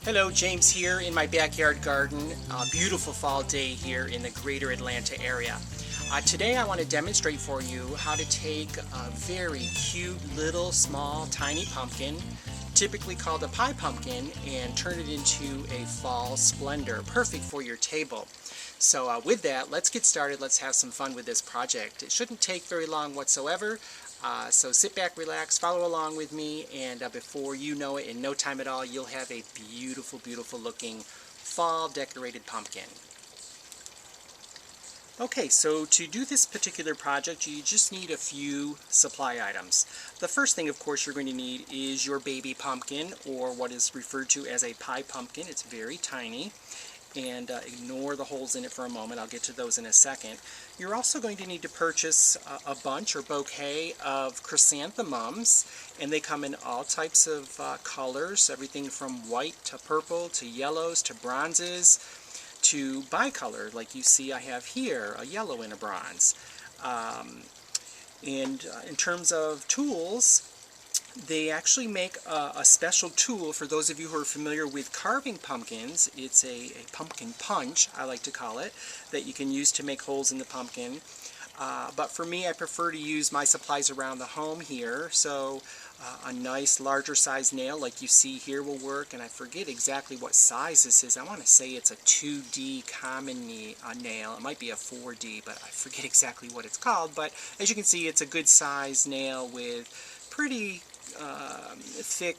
Hello, James here in my backyard garden. A beautiful fall day here in the greater Atlanta area. Today I want to demonstrate for you how to take a very cute little small tiny pumpkin, typically called a pie pumpkin, and turn it into a fall splendor, perfect for your table. So with that, let's get started. Let's have some fun with this project. It shouldn't take very long whatsoever. So sit back, relax, follow along with me, and before you know it, in no time at all, you'll have a beautiful, beautiful looking fall decorated pumpkin. Okay, so to do this particular project, you just need a few supply items. The first thing, of course, you're going to need is your baby pumpkin, or what is referred to as a pie pumpkin. It's very tiny. And ignore the holes in it for a moment. I'll get to those in a second. You're also going to need to purchase a bunch or bouquet of chrysanthemums, and they come in all types of colors, everything from white to purple to yellows to bronzes to bicolor, like you see I have here, a yellow and a bronze. In terms of tools, they actually make a special tool for those of you who are familiar with carving pumpkins. It's a pumpkin punch, I like to call it, that you can use to make holes in the pumpkin. But for me, I prefer to use my supplies around the home here. So a nice larger size nail like you see here will work, and I forget exactly what size this is. I want to say it's a 2D common nail. It might be a 4D, but I forget exactly what it's called. But as you can see, it's a good size nail with pretty thick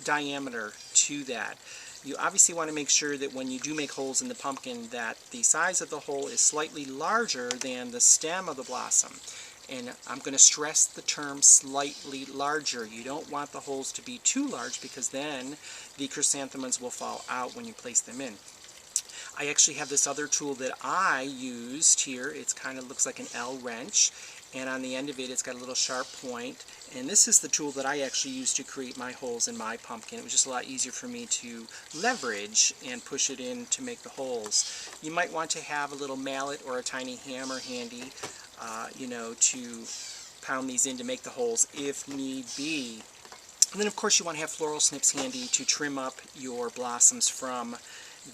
diameter to that. You obviously want to make sure that when you do make holes in the pumpkin that the size of the hole is slightly larger than the stem of the blossom. And I'm going to stress the term slightly larger. You don't want the holes to be too large, because then the chrysanthemums will fall out when you place them in. I actually have this other tool that I used here. It kind of looks like an L wrench, and on the end of it, it's got a little sharp point. And this is the tool that I actually used to create my holes in my pumpkin. It was just a lot easier for me to leverage and push it in to make the holes. You might want to have a little mallet or a tiny hammer handy, to pound these in to make the holes if need be. And then, of course, you want to have floral snips handy to trim up your blossoms from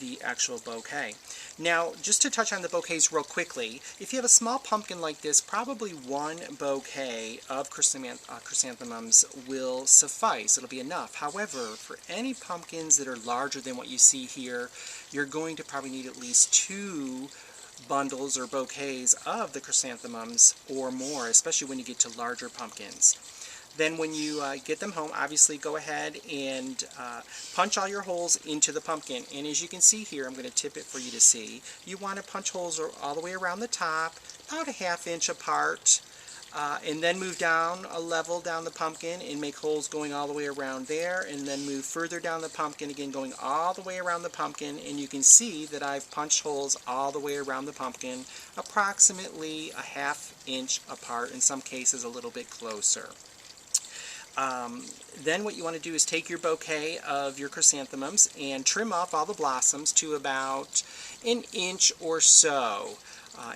the actual bouquet. Now, just to touch on the bouquets real quickly, if you have a small pumpkin like this, probably one bouquet of chrysanthemums will suffice. It'll be enough. However, for any pumpkins that are larger than what you see here, you're going to probably need at least 2 bundles or bouquets of the chrysanthemums or more, especially when you get to larger pumpkins. Then when you get them home, obviously go ahead and punch all your holes into the pumpkin. And as you can see here, I'm going to tip it for you to see, you want to punch holes all the way around the top, about a ½ inch apart, and then move down a level down the pumpkin and make holes going all the way around there, and then move further down the pumpkin, again going all the way around the pumpkin. And you can see that I've punched holes all the way around the pumpkin, approximately a ½ inch apart, in some cases a little bit closer. Then what you want to do is take your bouquet of your chrysanthemums and trim off all the blossoms to about an inch or so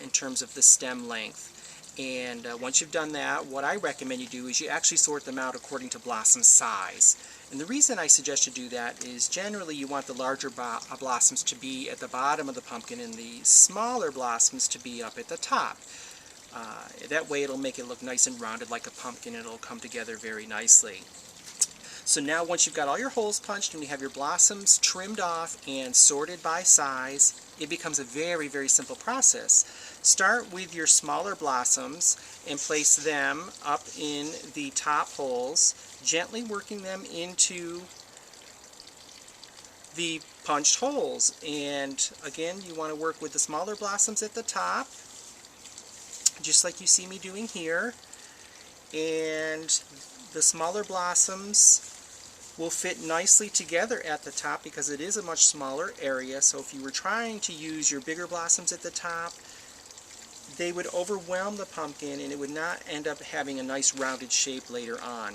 in terms of the stem length. And once you've done that, what I recommend you do is you actually sort them out according to blossom size. And the reason I suggest you do that is generally you want the larger blossoms to be at the bottom of the pumpkin and the smaller blossoms to be up at the top. That way it'll make it look nice and rounded like a pumpkin, and it'll come together very nicely. So now once you've got all your holes punched and you have your blossoms trimmed off and sorted by size, it becomes a very, very simple process. Start with your smaller blossoms and place them up in the top holes, gently working them into the punched holes. And again, you want to work with the smaller blossoms at the top, just like you see me doing here, and the smaller blossoms will fit nicely together at the top because it is a much smaller area. So if you were trying to use your bigger blossoms at the top, they would overwhelm the pumpkin and it would not end up having a nice rounded shape later on.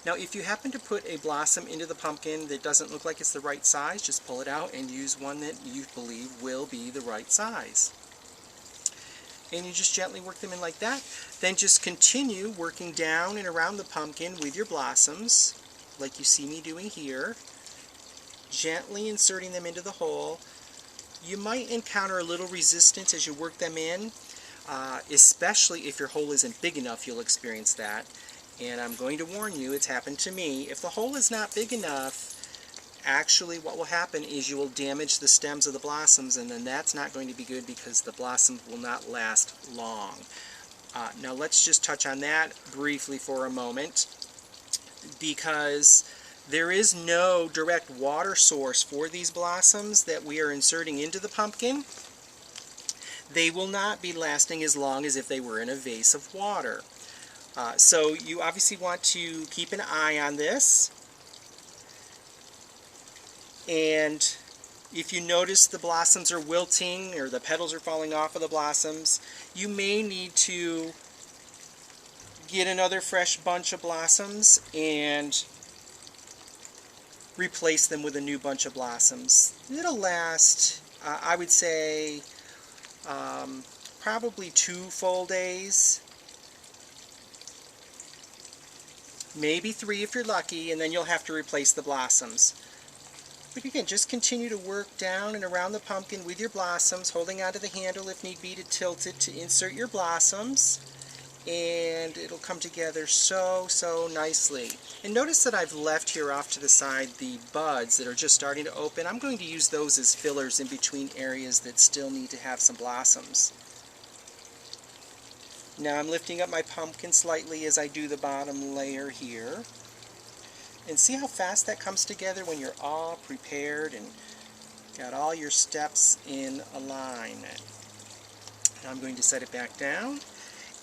Now, if you happen to put a blossom into the pumpkin that doesn't look like it's the right size, just pull it out and use one that you believe will be the right size. And you just gently work them in like that. Then just continue working down and around the pumpkin with your blossoms, like you see me doing here. gently inserting them into the hole. You might encounter a little resistance as you work them in, especially if your hole isn't big enough. You'll experience that. And I'm going to warn you, it's happened to me. If the hole is not big enough, actually what will happen is you will damage the stems of the blossoms, and then that's not going to be good because the blossoms will not last long. Now let's just touch on that briefly for a moment, because there is no direct water source for these blossoms that we are inserting into the pumpkin. They will not be lasting as long as if they were in a vase of water. So you obviously want to keep an eye on this. And if you notice the blossoms are wilting or the petals are falling off of the blossoms, you may need to get another fresh bunch of blossoms and replace them with a new bunch of blossoms. It'll last, I would say, probably 2 full days, maybe 3 if you're lucky, and then you'll have to replace the blossoms. But again, just continue to work down and around the pumpkin with your blossoms, holding onto the handle if need be to tilt it to insert your blossoms, and it'll come together so nicely. And notice that I've left here off to the side the buds that are just starting to open. I'm going to use those as fillers in between areas that still need to have some blossoms. Now I'm lifting up my pumpkin slightly as I do the bottom layer here. And see how fast that comes together when you're all prepared and got all your steps in alignment. Now I'm going to set it back down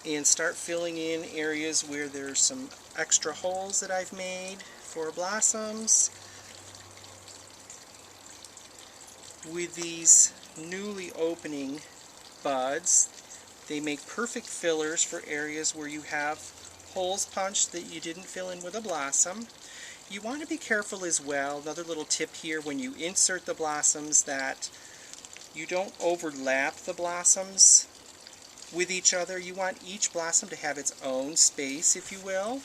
and start filling in areas where there's some extra holes that I've made for blossoms. With these newly opening buds, they make perfect fillers for areas where you have holes punched that you didn't fill in with a blossom. You want to be careful as well, another little tip here, when you insert the blossoms, that you don't overlap the blossoms with each other. You want each blossom to have its own space, if you will.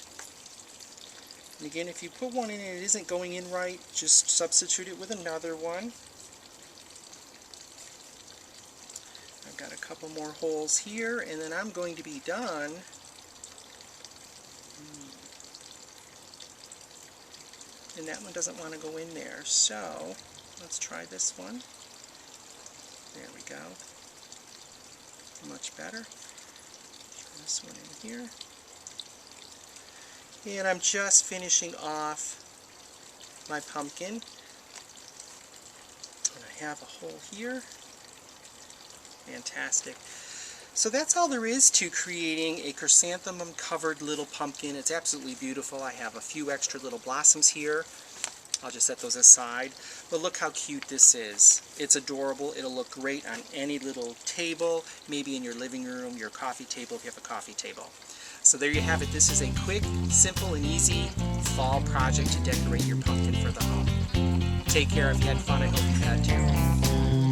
And again, if you put one in and it isn't going in right, just substitute it with another one. I've got a couple more holes here, and then I'm going to be done. And that one doesn't want to go in there, so let's try this one. There we go. Much better. Try this one in here. And I'm just finishing off my pumpkin. And I have a hole here. Fantastic. So that's all there is to creating a chrysanthemum covered little pumpkin. It's absolutely beautiful. I have a few extra little blossoms here. I'll just set those aside. But look how cute this is. It's adorable. It'll look great on any little table, maybe in your living room, your coffee table if you have a coffee table. So there you have it. This is a quick, simple, and easy fall project to decorate your pumpkin for the home. Take care. If you had fun, I hope you had too.